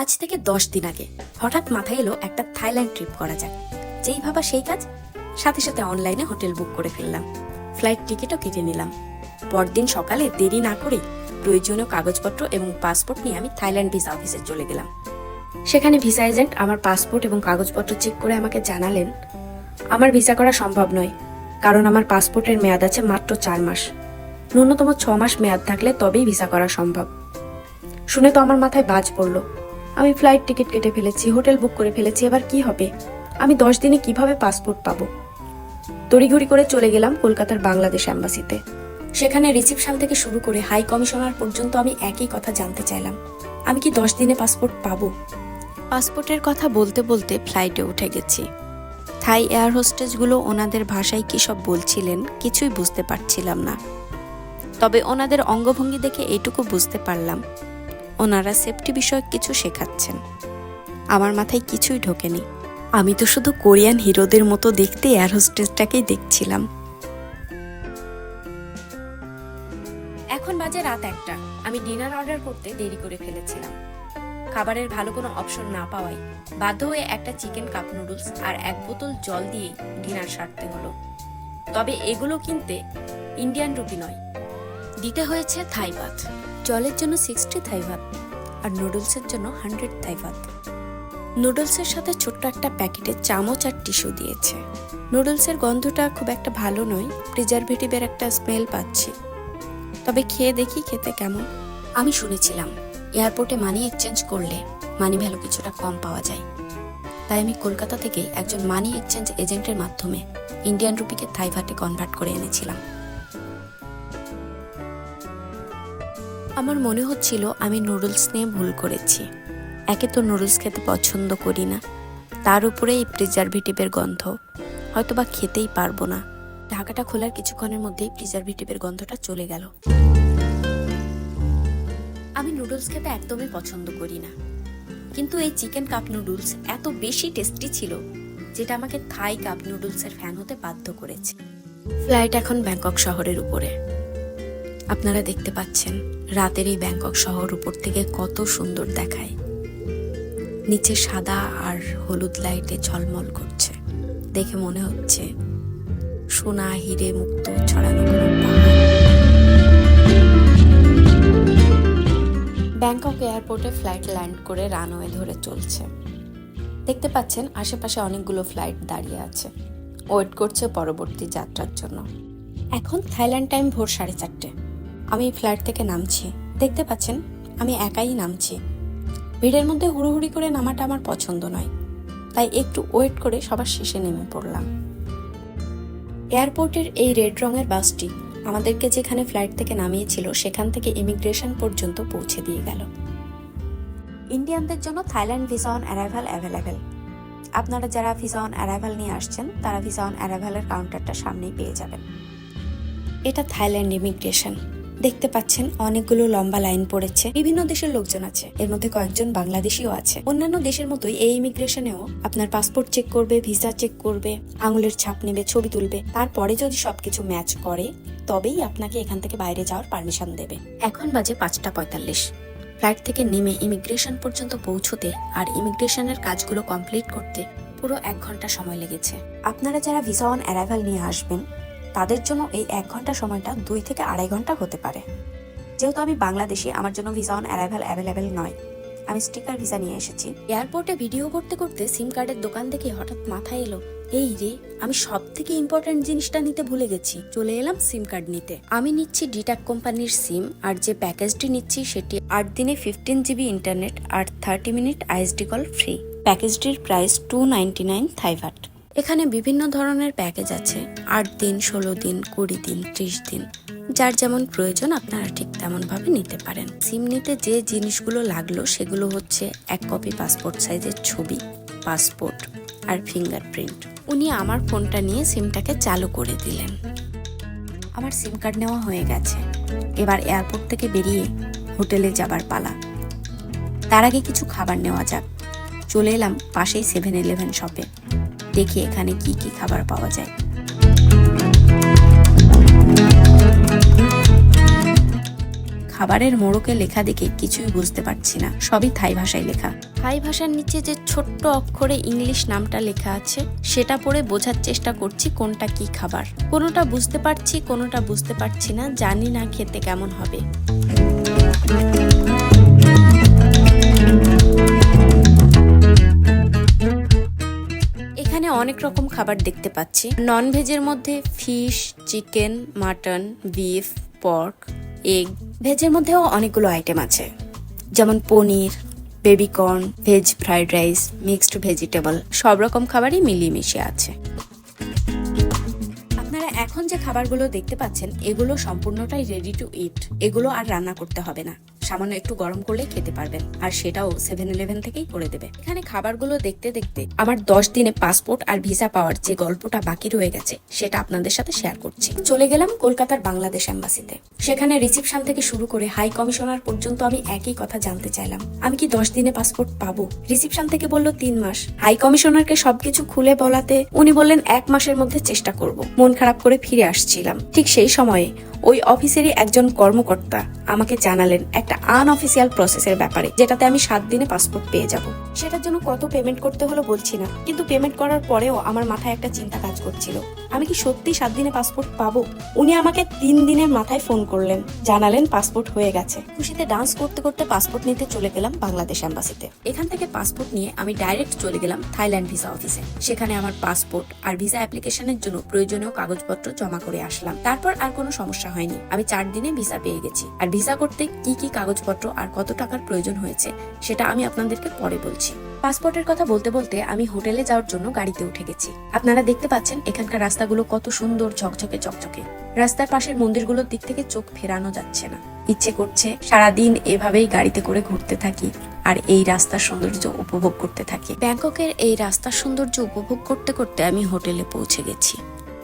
আজ থেকে 10 দিন আগে হঠাৎ মাথায় এলো একটা থাইল্যান্ড ট্রিপ করা যাক। যেই ভাবা সেই কাজ, সাথে সাথে অনলাইনে হোটেল বুক করে ফেললাম, ফ্লাইট টিকিটও কেটে নিলাম। পরদিন সকালে দেরি না করে প্রয়োজনীয় কাগজপত্র এবং পাসপোর্ট নিয়ে আমি থাইল্যান্ড ভিসা অফিসে চলে গেলাম। সেখানে ভিসা এজেন্ট আমার পাসপোর্ট এবং কাগজপত্র চেক করে আমাকে জানালেন আমার ভিসা করা সম্ভব নয়, কারণ আমার পাসপোর্টের মেয়াদ আছে মাত্র 4 মাস। ন্যূনতম 6 মাস মেয়াদ থাকলে তবেই ভিসা করা সম্ভব। শুনে তো আমার মাথায় বাজ পড়লো। আমি ফ্লাইট টিকিট কেটে ফেলেছি, হোটেল বুক করে ফেলেছি, এবার কি হবে? আমি 10 দিনে কিভাবে পাসপোর্ট পাবো? তড়িঘড়ি করে চলে গেলাম কলকাতার বাংলাদেশ অ্যাম্বাসিতে। সেখানে রিসিপশন থেকে শুরু করে হাই কমিশনার পর্যন্ত আমি একই কথা জানতে চাইলাম, আমি কি 10 দিনে পাসপোর্ট পাবো? পাসপোর্টের কথা বলতে বলতে ফ্লাইটে উঠে গেছি। থাই এয়ার হোস্টেসগুলো ওনাদের ভাষায় কী সব বলছিলেন কিছুই বুঝতে পারছিলাম না। তবে ওনাদের অঙ্গভঙ্গি দেখে এইটুকু বুঝতে পারলাম ওনারা সেফটি বিষয়ক কিছু শেখাচ্ছেন। আমার মাথায় কিছুই ঢোকেনি। আমি তো শুধু কোরিয়ান হিরোদের মতো দেখতে এয়ার হোস্টেসটাকেই দেখছিলাম। এখন বাজে রাত 1টা। আমি ডিনার অর্ডার করতে দেরি করে ফেলেছিলাম। খাবারের ভালো কোনো অপশন না পাওয়ায় বাধ্য হয়ে একটা চিকেন কাপ নুডলস আর 1 বোতল জল দিয়ে ডিনার সারতে হলো। তবে এগুলো কিনতে ইন্ডিয়ান রুপি নয়, দিতে হয়েছে থাই বাত। জলের জন্য 60 থাই বাত আর নুডলসের জন্য 100 থাই বাত। নুডলসের সাথে ছোট্ট একটা প্যাকেটে চামচ আর টিস্যু দিয়েছে। নুডলসের গন্ধটা খুব একটা ভালো নয়, প্রিজারভেটিভের একটা স্মেল পাচ্ছি। তবে খেয়ে দেখি খেতে কেমন। আমি শুনেছিলাম এয়ারপোর্টে মানি এক্সচেঞ্জ করলে মানি ভ্যালু কিছুটা কম পাওয়া যায়। তাই আমি কলকাতা থেকে একজন মানি এক্সচেঞ্জ এজেন্টের মাধ্যমে ইন্ডিয়ান রুপিকে থাই বাতে কনভার্ট করে এনেছিলাম। আমার মনে হচ্ছিল আমি নুডলস নিয়ে ভুল করেছি। একে তো নুডলস খেতে পছন্দ করি না, তার উপরে এই প্রিজারভেটিভের গন্ধ, হয়তোবা খেতেই পারবো না। ঢাকাটা খোলার কিছুক্ষণের মধ্যেই প্রিজারভেটিভের গন্ধটা চলে গেল। আমি নুডলস খেতে একদমই পছন্দ করি না, কিন্তু এই চিকেন কাপ নুডলস এত বেশি টেস্টি ছিল যেটা আমাকে থাই কাপ নুডলসের ফ্যান হতে বাধ্য করেছে। ফ্লাইট এখন ব্যাংকক শহরের উপরে। আপনারা দেখতে পাচ্ছেন রাতের এই ব্যাংকক শহর উপর থেকে কত সুন্দর দেখায়। নিচে সাদা আর হলুদ লাইটে ঝলমল করছে, দেখে মনে হচ্ছে সোনা হিরে মুক্ত ছড়ানো কোনো পাহাড়। ব্যাংকক এয়ারপোর্টে ফ্লাইট ল্যান্ড করে রানওয়ে ধরে চলছে। দেখতে পাচ্ছেন আশেপাশে অনেকগুলো ফ্লাইট দাঁড়িয়ে আছে, ওয়েট করছে পরবর্তী যাত্রার জন্য। এখন থাইল্যান্ড টাইম ভোর 4:30। আমি ফ্লাইট থেকে নামছি। দেখতে পাচ্ছেন আমি একাই নামছি। ভিড়ের মধ্যে হুড়োহুড়ি করে নামাটা আমার পছন্দ নয়, তাই একটু ওয়েট করে সবার শেষে নেমে পড়লাম। এয়ারপোর্টের এই রেড রঙের বাসটি আমাদেরকে যেখানে ফ্লাইট থেকে নামিয়েছিল সেখান থেকে ইমিগ্রেশন পর্যন্ত পৌঁছে দিয়ে গেল। ইন্ডিয়ানদের জন্য Thailand visa on arrival available. আপনারা যারা ভিসা অন অ্যারাইভাল নিয়ে আসছেন তারা ভিসা অন অ্যারাইভালের কাউন্টারটা সামনেই পেয়ে যাবেন। এটা থাইল্যান্ড ইমিগ্রেশন। দেখতে পাচ্ছেন অনেকগুলো লম্বা লাইন পড়েছে। বিভিন্ন দেশের লোকজন আছে, এর মধ্যে কয়েকজন বাংলাদেশিও আছে। অন্যান্য দেশের মতোই এই ইমিগ্রেশনেও আপনার পাসপোর্ট চেক করবে, ভিসা চেক করবে, আঙুলের ছাপ নেবে, ছবি তুলবে। তারপরে যদি সবকিছু ম্যাচ করে তবেই আপনাকে এখান থেকে বাইরে যাওয়ার পারমিশন দেবে। এখন বাজে 5:45। ফ্লাইট থেকে নেমে ইমিগ্রেশন পর্যন্ত পৌঁছতে আর ইমিগ্রেশনের কাজগুলো কমপ্লিট করতে পুরো 1 ঘন্টা সময় লেগেছে। আপনারা যারা ভিসা অন অ্যারাইভাল নিয়ে আসবেন তাদের জন্য এই 1 ঘন্টা সময়টা 2 থেকে 2.5 ঘন্টা হতে পারে। যেহেতু আমি বাংলাদেশি, আমার জন্য ভিসা অন অ্যারাইভাল অ্যাভেলেবেল নয়। আমি স্টিকার ভিসা নিয়ে এসেছি। এয়ারপোর্টে ভিডিও করতে করতে সিম কার্ডের দোকান দেখে হঠাৎ মাথায় এলো, এই রে, আমি সব থেকে ইম্পর্টেন্ট জিনিসটা নিতে ভুলে গেছি। চলে এলাম সিম কার্ড নিতে। আমি নিচ্ছি ডিটাক কোম্পানির সিম, আর যে প্যাকেজটি নিচ্ছি সেটি 8 দিনে 15 GB ইন্টারনেট আর 30 মিনিট আইএসডি কল ফ্রি। প্যাকেজটির প্রাইস 299 থাই বাত। এখানে বিভিন্ন ধরনের প্যাকেজ আছে, 8 দিন, 16 দিন, 20 দিন, 30 দিন। যার যেমন প্রয়োজন আপনারা ঠিক তেমন ভাবে নিতে পারেন। সিম নিতে যে জিনিসগুলো লাগলো সেগুলো হচ্ছে 1 কপি পাসপোর্ট সাইজের ছবি, পাসপোর্ট আর ফিঙ্গারপ্রিন্ট। উনি আমার ফোনটা নিয়ে সিমটাকে চালু করে দিলেন। আমার সিম কার্ড নেওয়া হয়ে গেছে। এবার এয়ারপোর্ট থেকে বেরিয়ে হোটেলে যাবার পালা। তার আগে কিছু খাবার নেওয়া যাক। চলে এলাম পাশেই 7-Eleven শপে। দেখি এখানে কি কি খাবার পাওয়া যায়। খাবারের মোড়কে লেখা দেখে কিছুই বুঝতে পারছি না, সবই থাই ভাষায় লেখা। থাই ভাষার নিচে যে ছোট্ট অক্ষরে ইংলিশ নামটা লেখা আছে সেটা পড়ে বোঝার চেষ্টা করছি কোনটা কি খাবার। কোনোটা বুঝতে পারছি, কোনোটা বুঝতে পারছি না, জানি না খেতে কেমন হবে। এখানে অনেক রকম খাবার দেখতে পাচ্ছি। নন ভেজের মধ্যে fish, chicken, mutton, beef, pork, egg. ভেজের মধ্যেও অনেকগুলো আইটেম আছে, যেমন paneer, baby corn, veg fried rice, mixed vegetable, সব রকম খাবারই মিলিয়ে মিশিয়ে আছে। আপনারা এখন যে খাবারগুলো দেখতে পাচ্ছেন এগুলো সম্পূর্ণটাই রেডি টু ইট। এগুলো আর রান্না করতে হবে না, সামান্য একটু গরম করলে খেতে পারবেন, আর সেটাও 7-Eleven থেকেই করে দেবে। এখানে খাবারগুলো দেখতে দেখতে আমার 10 দিনে পাসপোর্ট আর ভিসা পাওয়ার যে গল্পটা বাকি রয়ে গেছে সেটা আপনাদের সাথে শেয়ার করছি। চলে গেলাম কলকাতার বাংলাদেশ এম্বাসিতে। সেখানে রিসিপশন থেকে শুরু করে হাই কমিশনার পর্যন্ত আমি একই কথা জানতে চাইলাম, আমি কি 10 দিনে পাসপোর্ট পাবো? রিসিপশন থেকে বললো 3 মাস। হাই কমিশনারকে সবকিছু খুলে বলাতে উনি বললেন 1 মাসের মধ্যে চেষ্টা করব। মন খারাপ করে ফিরে আসছিলাম। ঠিক সেই সময়ে ওই অফিসেরই একজন কর্মকর্তা আমাকে জানালেন একটা আনঅফিসিয়াল প্রসেসের ব্যাপারে, যেটাতে আমি 7 দিনে পাসপোর্ট পেয়ে যাব। সেটার জন্য কত পেমেন্ট করতে হলো বলছি না, কিন্তু পেমেন্ট করার পরেও আমার মাথায় একটা চিন্তা কাজ করছিল, আমি কি সত্যি 7 দিনে পাসপোর্ট পাবো? উনি আমাকে 3 দিনের মাথায় ফোন করলেন, জানালেন পাসপোর্ট হয়ে গেছে। খুশিতে ডান্স করতে করতে পাসপোর্ট নিতে চলে গেলাম বাংলাদেশ এম্বাসিতে। এখান থেকে পাসপোর্ট নিয়ে আমি ডাইরেক্ট চলে গেলাম থাইল্যান্ড ভিসা অফিসে। সেখানে আমার পাসপোর্ট আর ভিসা অ্যাপ্লিকেশনের জন্য প্রয়োজনীয় কাগজপত্র জমা করে আসলাম। তারপর আর কোনো সমস্যা হয়নি, আমি 4 দিনে ভিসা পেয়ে গেছি। আর ভিসা করতে কি কি কাগজপত্র আর কত টাকার প্রয়োজন হয়েছে সেটা আমি আপনাদেরকে পরে বলছি। পাসপোর্টের কথা বলতে বলতে আমি হোটেলে যাওয়ার জন্য গাড়িতে উঠে গেছি। আপনারা দেখতে পাচ্ছেন এখানকার রাস্তাগুলো কত সুন্দর, ঝকঝকে চকচকে। রাস্তার পাশের মন্দিরগুলোর দিক থেকে চোখ ফেরানো যাচ্ছে না। ইচ্ছে করছে সারাদিন এভাবেই গাড়িতে করে ঘুরতে থাকি আর এই রাস্তার সৌন্দর্য উপভোগ করতে থাকি। ব্যাংককের এই রাস্তার সৌন্দর্য উপভোগ করতে করতে আমি হোটেলে পৌঁছে গেছি।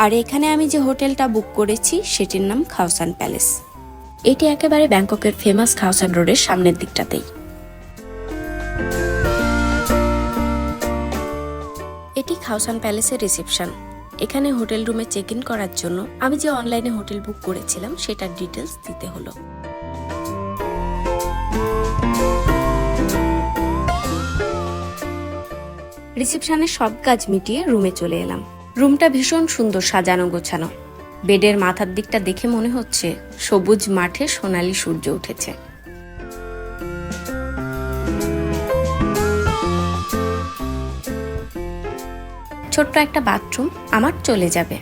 আর এখানে আমি যে হোটেলটা বুক করেছি সেটির নাম খাওসান প্যালেস। এটি একেবারে ব্যাংককের ফেমাস খাওসান রোডের সামনের দিকটাতেই। এটি খাওসান প্যালেসের রিসেপশন। এখানে হোটেল রুমে চেক ইন করার জন্য আমি যে অনলাইনে হোটেল বুক করেছিলাম সেটার ডিটেলস দিতে হলো। রিসেপশনের সব কাজ মিটিয়ে রুমে চলে এলাম। রুমটা ভীষণ সুন্দর সাজানো গোছানো। বেডের মাথার দিকটা দেখে মনে হচ্ছে সবুজ মাঠে সোনালী সূর্য উঠেছে। ছোট্ট একটা বাথরুম আমার চলে যাবে।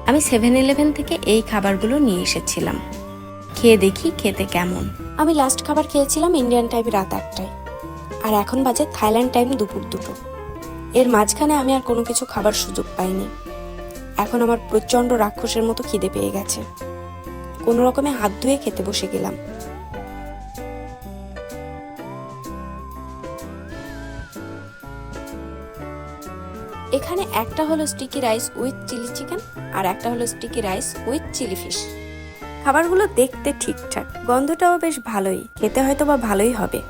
আমি 7-Eleven থেকে এই খাবারগুলো নিয়ে এসেছিলাম, খেয়ে দেখি খেতে কেমন। আমি লাস্ট খাবার খেয়েছিলাম ইন্ডিয়ান টাইম রাত 8টায়, আর এখন বাজে থাইল্যান্ড টাইম দুপুর 2টো। এর মাঝখানে আমি আর কোনো কিছু খাবার সুযোগ পাইনি। এখন আমার প্রচন্ড রাক্ষসের মতো খিদে পেয়ে গেছে। কোনো রকমে হাত ধুয়ে খেতে বসে গেলাম। এখানে একটা হলো sticky rice with chilli chicken আর একটা হলো sticky rice with chilli fish. খাবারগুলো দেখতে ঠিকঠাক, গন্ধটাও বেশ ভালোই, খেতে হয়তো বা ভালোই হবে।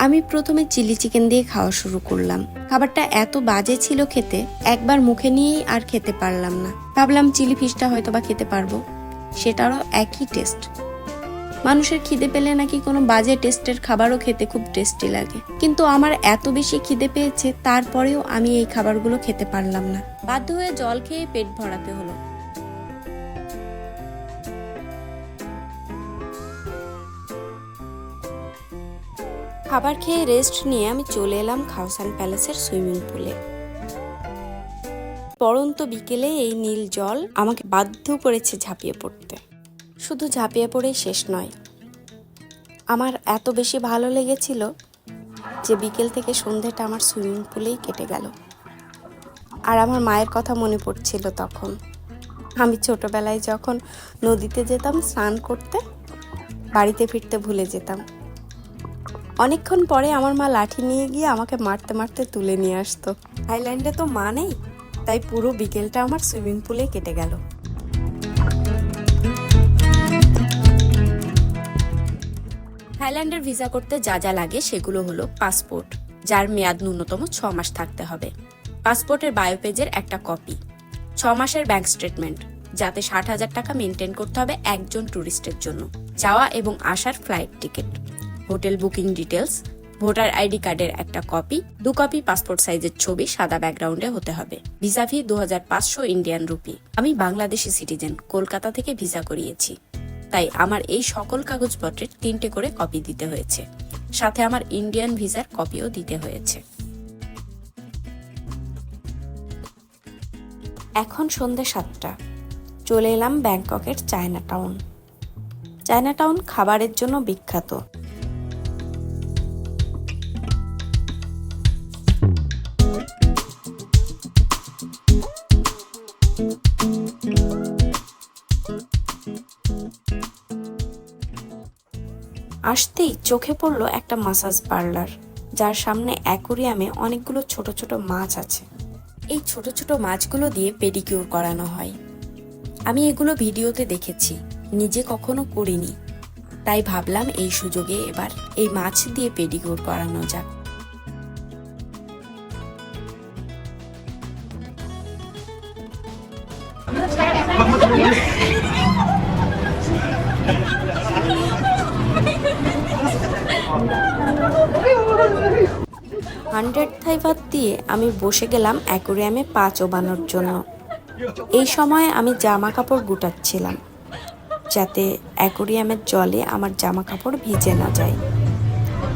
আমি প্রথমে চিলি চিকেন দিয়ে খাওয়া শুরু করলাম। খাবারটা এত বাজে ছিল খেতে, একবার মুখে নিয়েই আর খেতে পারলাম না। ভাবলাম চিলি ফিশটা হয়তো বা খেতে পারবো, সেটারও একই টেস্ট। মানুষের খিদে পেলে নাকি কোনো বাজে টেস্টের খাবারও খেতে খুব টেস্টি লাগে, কিন্তু আমার এত বেশি খিদে পেয়েছে তারপরেও আমি এই খাবারগুলো খেতে পারলাম না। বাধ্য হয়ে জল খেয়ে পেট ভরাতে হলো। খাবার খেয়ে রেস্ট নিয়ে আমি চলে এলাম খাওসান প্যালেসের সুইমিং পুলে। পড়ন্ত বিকেলে এই নীল জল আমাকে বাধ্য করেছে ঝাঁপিয়ে পড়তে। শুধু ঝাঁপিয়ে পড়েই শেষ নয়, আমার এত বেশি ভালো লেগেছিল যে বিকেল থেকে সন্ধ্যেটা আমার সুইমিং পুলেই কেটে গেল। আর আমার মায়ের কথা মনে পড়ছিল তখন। আমি ছোটবেলায় যখন নদীতে যেতাম স্নান করতে, বাড়িতে ফিরতে ভুলে যেতাম। অনেকক্ষণ পরে আমার মা লাঠি নিয়ে গিয়ে আমাকে মারতে মারতে তুলে নিয়ে আসতো। থাইল্যান্ডে তো মা নেই, তাই পুরো বিকেলটা আমার সুইমিং পুলে কেটে গেল। থাইল্যান্ডের ভিসা করতে যা যা লাগে সেগুলো হলো পাসপোর্ট, যার মেয়াদ ন্যূনতম 6 মাস থাকতে হবে, পাসপোর্টের বায়ো পেজের একটা কপি, 6 মাসের ব্যাংক স্টেটমেন্ট, যাতে 60,000 টাকা মেনটেন করতে হবে একজন ট্যুরিস্টের জন্য, যাওয়া এবং আসার flight ticket, hotel booking details, voter ID কার্ডের একটা কপি, 2 কপি পাসপোর্ট সাইজের ছবি সাদা ব্যাকগ্রাউন্ডে হতে হবে। ভিসা ফি 2500 ইন্ডিয়ান রুপি। আমি বাংলাদেশি সিটিজেন, কলকাতা থেকে ভিসা করিয়েছি, তাই আমার এই সকল কাগজপত্রের 3টে করে কপি দিতে হয়েছে, সাথে আমার ইন্ডিয়ান ভিসার কপিও দিতে হয়েছে। এখন সন্ধ্যে 7টা। চলে এলাম ব্যাংককের চায়না টাউন। চায়না টাউন খাবারের জন্য বিখ্যাত। আসতেই চোখে পড়লো একটা মাসাজ পার্লার, যার সামনে অ্যাকোরিয়ামে অনেকগুলো ছোট ছোট মাছ আছে। এই ছোট ছোট মাছগুলো দিয়ে পেডিকিউর করানো হয়। আমি এগুলো ভিডিওতে দেখেছি, নিজে কখনো করিনি, তাই ভাবলাম এই সুযোগে এবার এই মাছ দিয়ে পেডিকিউর করানো যাক। থাই ভাত দিয়ে আমি বসে গেলাম অ্যাকোরিয়ামে পা চোবানোর জন্য। এই সময় আমি জামা কাপড় গুটাচ্ছিলাম, যাতে অ্যাকোরিয়ামের জলে আমার জামা কাপড় ভিজে না যায়।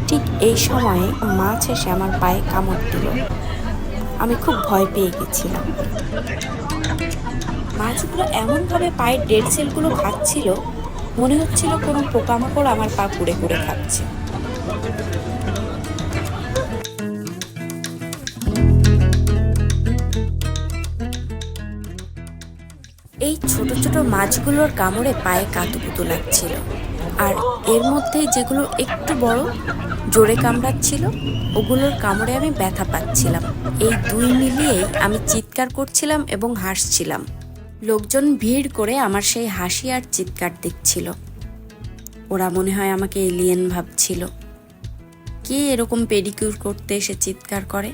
ঠিক এই সময়ে মাছ এসে আমার পায়ে কামড় দিল। আমি খুব ভয় পেয়ে গেছিলাম। মাছগুলো এমনভাবে পায়ের ডেড সেলগুলো খাচ্ছিল, মনে হচ্ছিল কোনো পোকামাকড় আমার পা কুড়ে কুড়ে খাচ্ছে। এই ছোট ছোট মাছগুলোর কামড়ে পায়ে কাতুকুতু লাগছিল, আর এর মধ্যে যেগুলো একটু বড় জোরে কামড়াচ্ছিল ওগুলোর কামড়ে আমি ব্যথা পাচ্ছিলাম। এই দুই মিলিয়েই আমি চিৎকার করছিলাম এবং হাসছিলাম। লোকজন ভিড় করে আমার সেই হাসি আর চিৎকার দেখছিল। ওরা মনে হয় আমাকে এলিয়েন ভাবছিল। কে এরকম পেডিকিউর করতে এসে চিৎকার করে?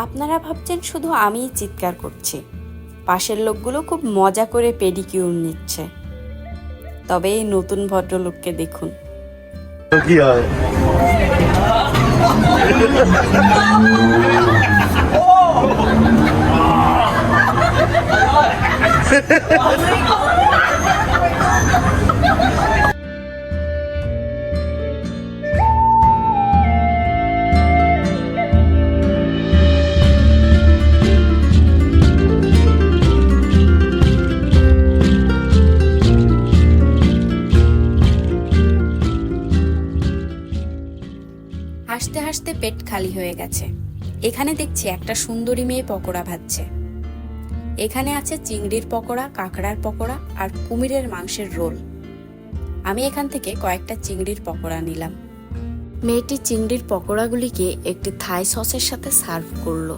আপনারা ভাবছেন শুধু আমিই চিৎকার করছি, পাশের লোকগুলো খুব মজা করে পেডিকিউর নিচ্ছে। তবে এই নতুন ভদ্রলোককে দেখুন। কি হয়? হাসতে হাসতে পেট খালি হয়ে গেছে। এখানে দেখছি একটা সুন্দরী মেয়ে পকোড়া ভাজছে। এখানে আছে চিংড়ির পকোড়া, কাঁকড়ার পকোড়া আর কুমিরের মাংসের রোল। আমি এখান থেকে কয়েকটা চিংড়ির পকোড়া নিলাম। মেয়েটি চিংড়ির পকোড়াগুলিকে একটি থাই সসের সাথে সার্ভ করলো।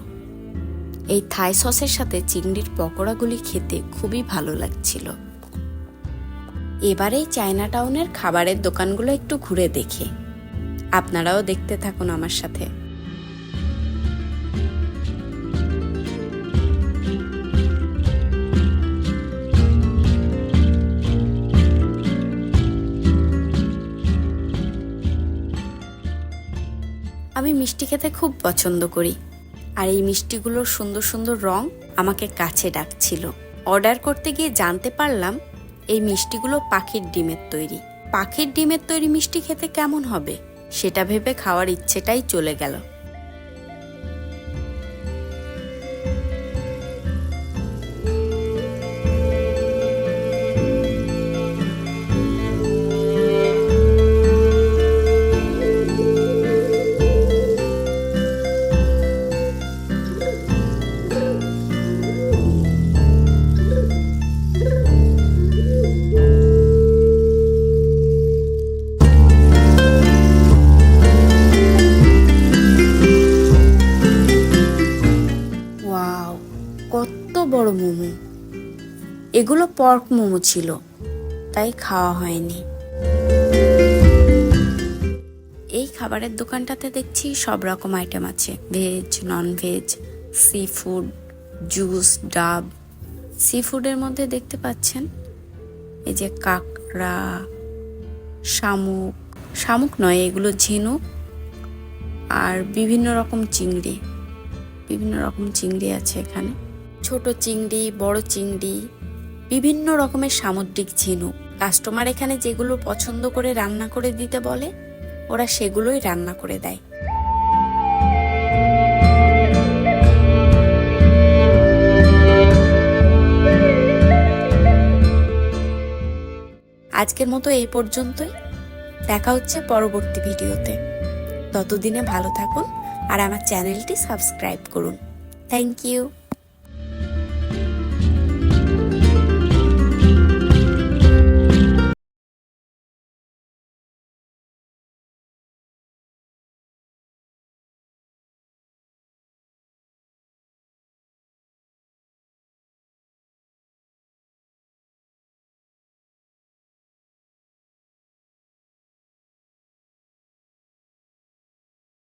এই থাই সসের সাথে চিংড়ির পকোড়াগুলি খেতে খুবই ভালো লাগছিল। এবারে চায়না টাউনের খাবারের দোকানগুলো একটু ঘুরে দেখে। আপনারাও দেখতে থাকুন আমার সাথে। আমি মিষ্টি খেতে খুব পছন্দ করি, আর এই মিষ্টিগুলোর সুন্দর সুন্দর রং আমাকে কাছে ডাকছিল। অর্ডার করতে গিয়ে জানতে পারলাম এই মিষ্টিগুলো পাখির ডিমের তৈরি। পাখির ডিমের তৈরি মিষ্টি খেতে কেমন হবে সেটা ভেবে খাওয়ার ইচ্ছেটাই চলে গেল। পর্ক মোমো ছিল, তাই খাওয়া হয়নি। এই খাবারের দোকানটাতে দেখছি সব রকম আইটেম আছে, veg, non veg, sea food, juice, ডাব। সি ফুডের মধ্যে দেখতে পাচ্ছেন এই যে কাঁকড়া, শামুক, শামুক নয় এগুলো ঝিনুক, আর বিভিন্ন রকম চিংড়ি আছে এখানে, ছোট চিংড়ি, বড় চিংড়ি, বিভিন্ন রকমের সামুদ্রিক ঝিনুক। কাস্টমার এখানে যেগুলো পছন্দ করে রান্না করে দিতে বলে ওরা সেগুলোই রান্না করে দেয়। আজকের মতো এই পর্যন্তই, দেখা হচ্ছে পরবর্তী ভিডিওতে। ততদিনে ভালো থাকুন আর আমার চ্যানেলটি সাবস্ক্রাইব করুন। Thank you.